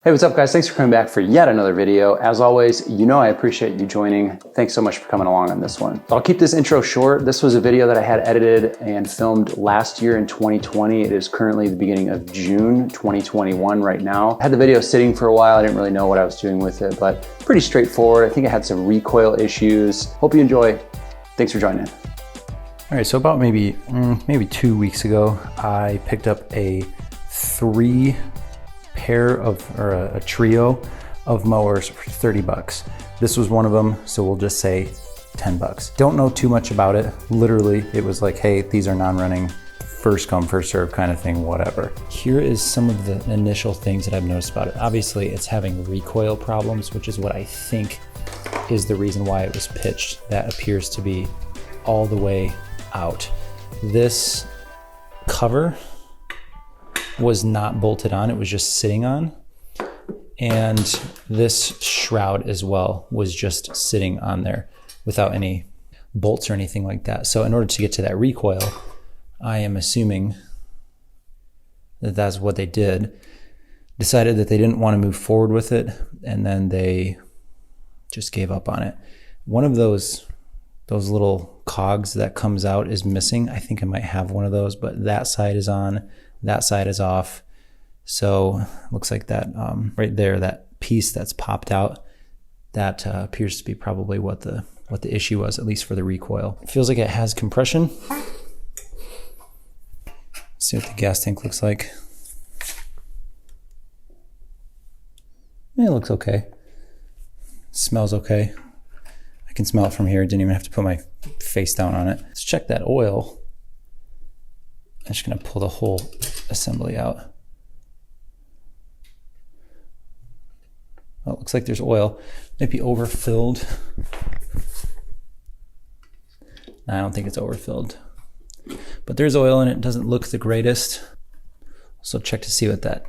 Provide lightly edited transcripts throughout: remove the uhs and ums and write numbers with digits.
Hey, what's up guys? Thanks for coming back for yet another video. As always, you know I appreciate you joining. Thanks so much for coming along on this one. I'll keep this intro short. This was a video that I had edited and filmed last year in 2020. It is currently the beginning of June 2021 right now. I had the video sitting for a while. I didn't really know what I was doing with it, but pretty straightforward. I think it had some recoil issues. Hope you enjoy. Thanks for joining in. All right, so about maybe 2 weeks ago, I picked up a a trio of mowers for 30 bucks. This was one of them, so we'll just say 10 bucks. Don't know too much about it. Literally, it was like, hey, these are non-running, first come, first serve kind of thing, whatever. Here is some of the initial things that I've noticed about it. Obviously, it's having recoil problems, which is what I think is the reason why it was pitched. That appears to be all the way out. This cover was not bolted on, it was just sitting on. And this shroud as well was just sitting on there without any bolts or anything like that. So in order to get to that recoil, I am assuming that that's what they did. Decided that they didn't want to move forward with it, and then they just gave up on it. One of those little cogs that comes out is missing. I think I might have one of those, but that side is on, that side is off. So looks like that right there, that piece that's popped out, that appears to be probably what the issue was, at least for the recoil. It feels like it has compression. Let's see what the gas tank looks like. Yeah, it looks okay. Smells okay. I can smell it from here. Didn't even have to put my face down on it. Let's check that oil. I'm just gonna pull the whole assembly out. Oh, it looks like there's oil. Might be overfilled. No, I don't think it's overfilled. But there's oil in it. It doesn't look the greatest. So check to see what that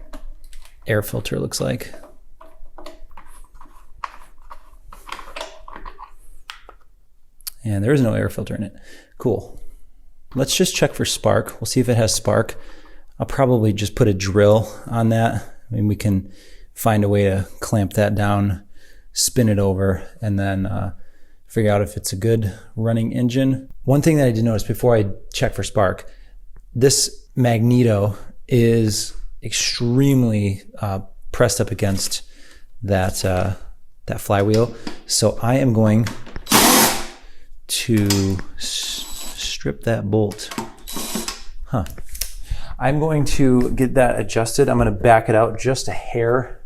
air filter looks like. And there is no air filter in it. Cool. Let's just check for spark. We'll see if it has spark. I'll probably just put a drill on that. I mean, we can find a way to clamp that down, spin it over, and then figure out if it's a good running engine. One thing that I did notice before I check for spark, this magneto is extremely pressed up against that flywheel. So I am going to strip that bolt. I'm going to get that adjusted. I'm going to back it out just a hair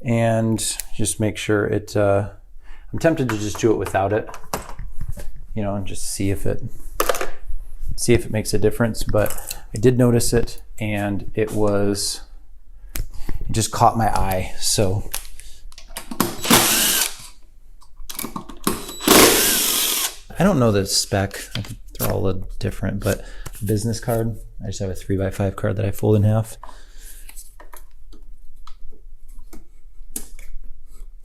and just make sure it, I'm tempted to just do it without it, you know, and just see if it makes a difference. But I did notice it, and it just caught my eye. So I don't know the spec. I think they're all a little different, but business card. I just have a 3x5 card that I fold in half.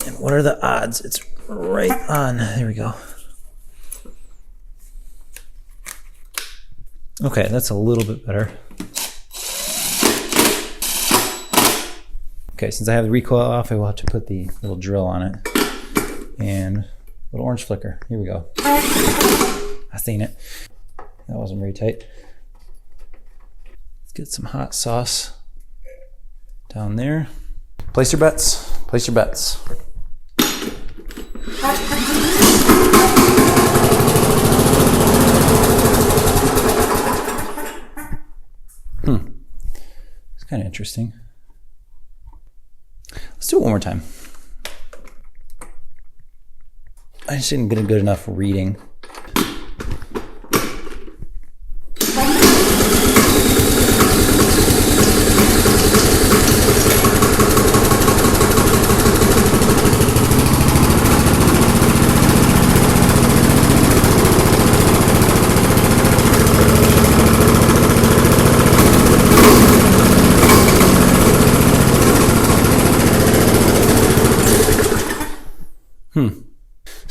And what are the odds? It's right on. There we go. Okay, that's a little bit better. Okay, since I have the recoil off, I will have to put the little drill on it. And little orange flicker. Here we go. I seen it. That wasn't very tight. Let's get some hot sauce down there. Place your bets. Place your bets. It's kind of interesting. Let's do it one more time. I just didn't get a good enough reading.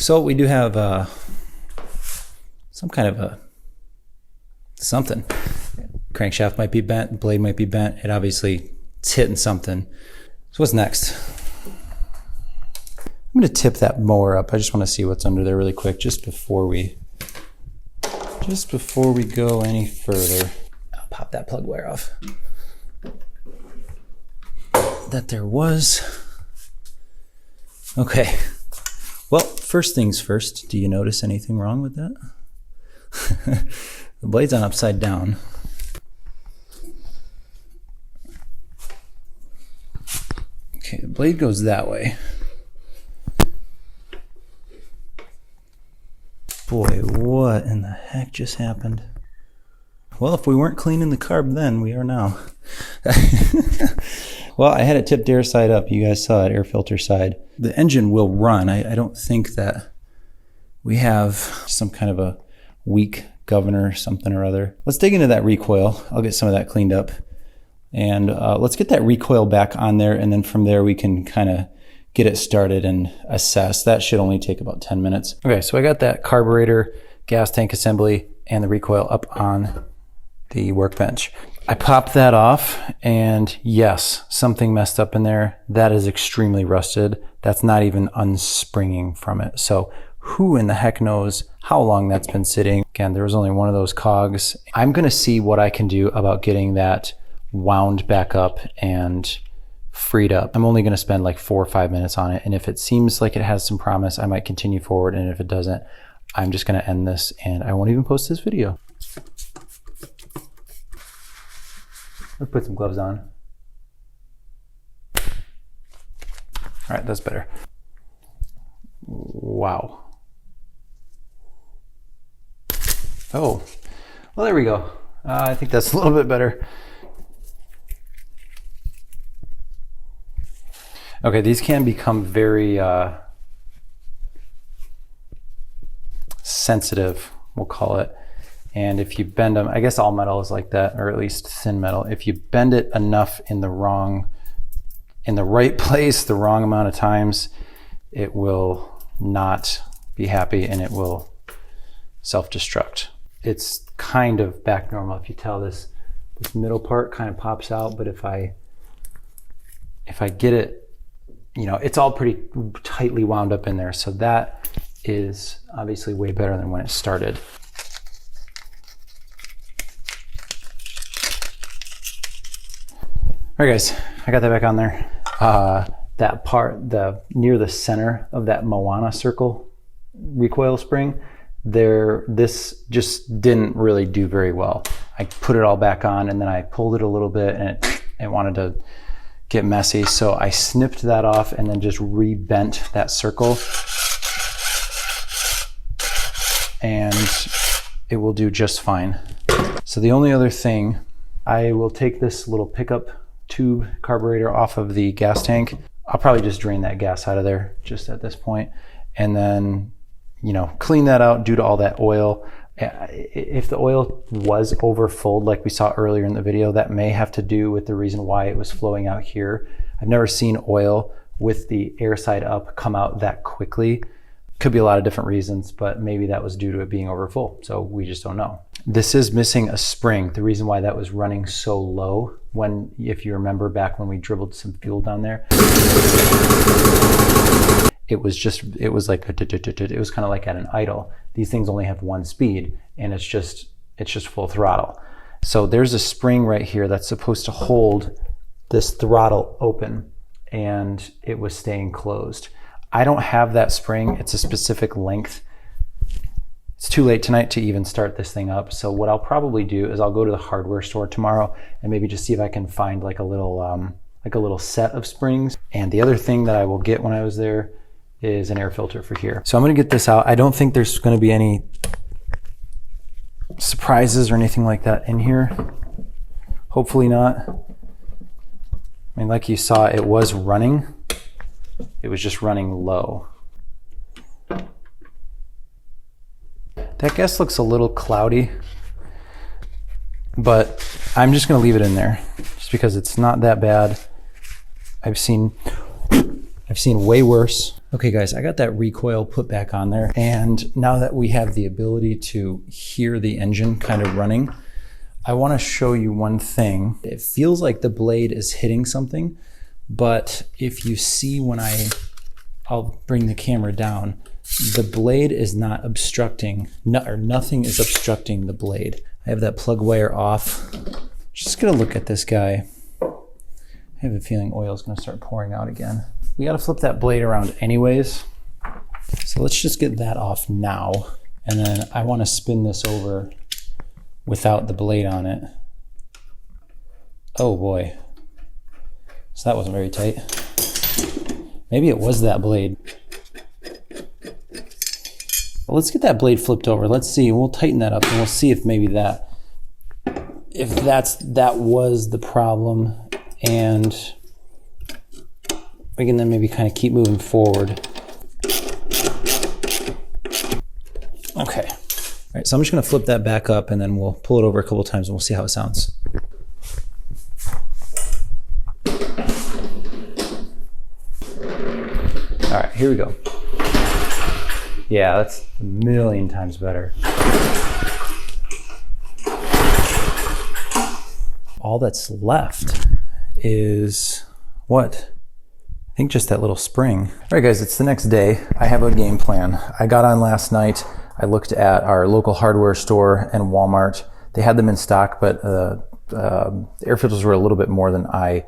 So we do have some kind of something. Crankshaft might be bent, blade might be bent. It obviously, it's hitting something. So what's next? I'm gonna tip that mower up. I just wanna see what's under there really quick just before we go any further. I'll pop that plug wire off. That there was. Okay. Well, first things first, do you notice anything wrong with that? The blade's on upside down. Okay, the blade goes that way. Boy, what in the heck just happened? Well, if we weren't cleaning the carb then, we are now. Well, I had it tipped air side up. You guys saw it, air filter side. The engine will run. I don't think that we have some kind of a weak governor, something or other. Let's dig into that recoil. I'll get some of that cleaned up. And let's get that recoil back on there. And then from there, we can kind of get it started and assess. That should only take about 10 minutes. Okay, so I got that carburetor, gas tank assembly, and the recoil up on the workbench. I popped that off, and yes, something messed up in there. That is extremely rusted. That's not even unspringing from it. So who in the heck knows how long that's been sitting. Again, there was only one of those cogs. I'm gonna see what I can do about getting that wound back up and freed up. I'm only gonna spend like 4 or 5 minutes on it. And if it seems like it has some promise, I might continue forward. And if it doesn't, I'm just gonna end this and I won't even post this video. Let's put some gloves on. All right, that's better. Wow. Oh, well, there we go. I think that's a little bit better. Okay, these can become very sensitive, we'll call it. And if you bend them, I guess all metal is like that, or at least thin metal. If you bend it enough in the right place, the wrong amount of times, it will not be happy and it will self-destruct. It's kind of back normal. If you tell this middle part kind of pops out, but if I get it, you know, it's all pretty tightly wound up in there. So that is obviously way better than when it started. All right, guys, I got that back on there. That part, near the center of that Moana circle recoil spring, this just didn't really do very well. I put it all back on and then I pulled it a little bit and it wanted to get messy. So I snipped that off and then just re-bent that circle. And it will do just fine. So the only other thing, I will take this little pickup tube carburetor off of the gas tank. I'll probably just drain that gas out of there just at this point, and then, you know, clean that out due to all that oil. If the oil was overfilled like we saw earlier in the video, that may have to do with the reason why it was flowing out here. I've never seen oil with the air side up come out that quickly. Could be a lot of different reasons, but maybe that was due to it being overfull. So we just don't know. This is missing a spring. The reason why that was running so low, when, if you remember back when we dribbled some fuel down there, it was like it was kind of like at an idle. These things only have one speed, and it's just full throttle. So there's a spring right here that's supposed to hold this throttle open, and it was staying closed. I don't have that spring. It's a specific length. It's too late tonight to even start this thing up. So what I'll probably do is I'll go to the hardware store tomorrow and maybe just see if I can find like a little set of springs. And the other thing that I will get when I was there is an air filter for here. So I'm gonna get this out. I don't think there's gonna be any surprises or anything like that in here. Hopefully not. I mean, like you saw, it was running. It was just running low. That gas looks a little cloudy, but I'm just gonna leave it in there just because it's not that bad. I've seen way worse. Okay guys, I got that recoil put back on there, and now that we have the ability to hear the engine kind of running, I wanna show you one thing. It feels like the blade is hitting something, but if you see when I'll bring the camera down, the blade is not obstructing, or nothing is obstructing the blade. I have that plug wire off. Just gonna look at this guy. I have a feeling oil is gonna start pouring out again. We gotta flip that blade around anyways. So let's just get that off now. And then I wanna spin this over without the blade on it. Oh boy. So that wasn't very tight. Maybe it was that blade. Well, let's get that blade flipped over. Let's see, we'll tighten that up and we'll see if maybe that was the problem, and we can then maybe kind of keep moving forward. Okay. All right, so I'm just gonna flip that back up and then we'll pull it over a couple times and we'll see how it sounds. All right, here we go. Yeah, that's a million times better. All that's left is what? I think just that little spring. All right guys, it's the next day. I have a game plan. I got on last night. I looked at our local hardware store and Walmart. They had them in stock, but air filters were a little bit more than I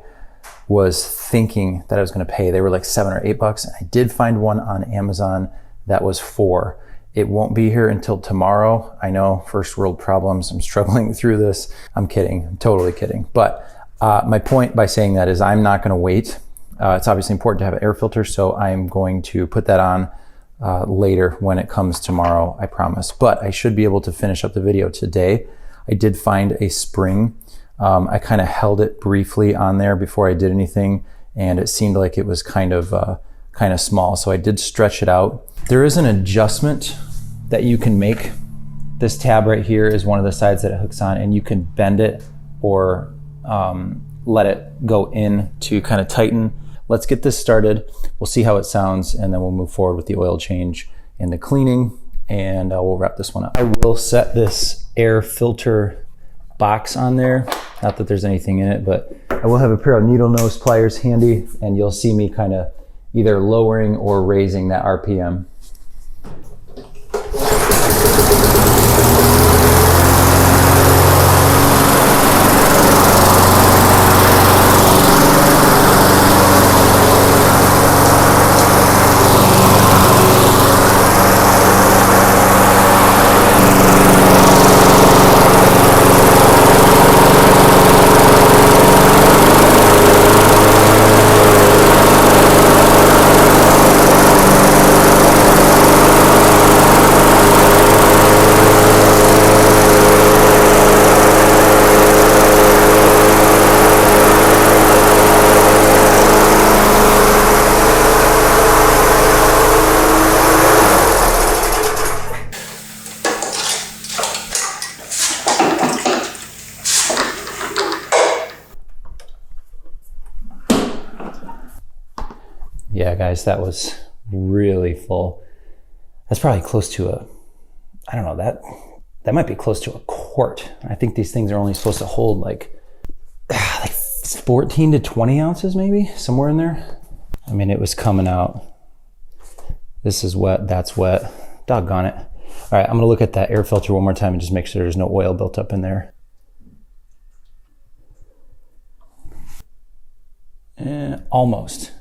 was thinking that I was gonna pay. They were like $7 or $8. I did find one on Amazon that was $4. It won't be here until tomorrow. I know, first world problems. I'm struggling through this. I'm kidding, I'm totally kidding. But my point by saying that is I'm not gonna wait. It's obviously important to have an air filter, so I'm going to put that on later when it comes tomorrow, I promise. But I should be able to finish up the video today. I did find a spring. I kind of held it briefly on there before I did anything, and it seemed like it was kind of small, so I did stretch it out. There is an adjustment that you can make. This tab right here is one of the sides that it hooks on, and you can bend it or let it go in to kind of tighten. Let's get this started. We'll see how it sounds, and then we'll move forward with the oil change and the cleaning, and we'll wrap this one up. I will set this air filter box on there. Not that there's anything in it, but I will have a pair of needle nose pliers handy, and you'll see me kind of either lowering or raising that RPM. Yeah, guys, that was really full. That's probably close to I don't know, that might be close to a quart. I think these things are only supposed to hold like 14 to 20 ounces maybe, somewhere in there. I mean, it was coming out. This is wet, that's wet. Doggone it. All right, I'm gonna look at that air filter one more time and just make sure there's no oil built up in there. Almost.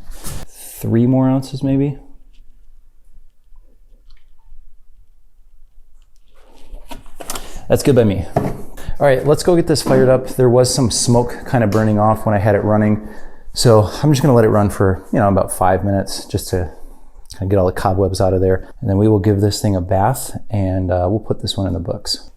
3 more ounces maybe. That's good by me. All right, let's go get this fired up. There was some smoke kind of burning off when I had it running. So I'm just gonna let it run for, about 5 minutes just to kind of get all the cobwebs out of there. And then we will give this thing a bath, and we'll put this one in the books.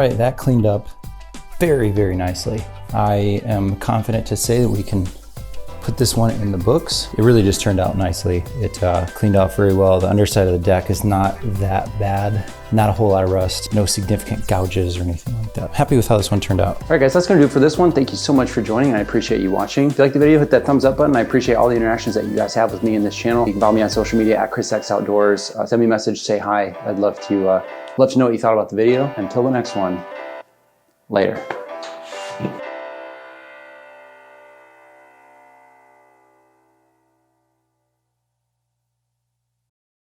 right, that cleaned up very, very nicely. I am confident to say that we can put this one in the books. It really just turned out nicely. It cleaned out very well. The underside of the deck is not that bad. Not a whole lot of rust, no significant gouges or anything like that. Happy with how this one turned out. All right guys, that's gonna do it for this one. Thank you so much for joining. I appreciate you watching. If you liked the video, hit that thumbs up button. I appreciate all the interactions that you guys have with me in this channel. You can follow me on social media at chrisxoutdoors. Send me a message, say hi. I'd love to know what you thought about the video. Until the next one, later.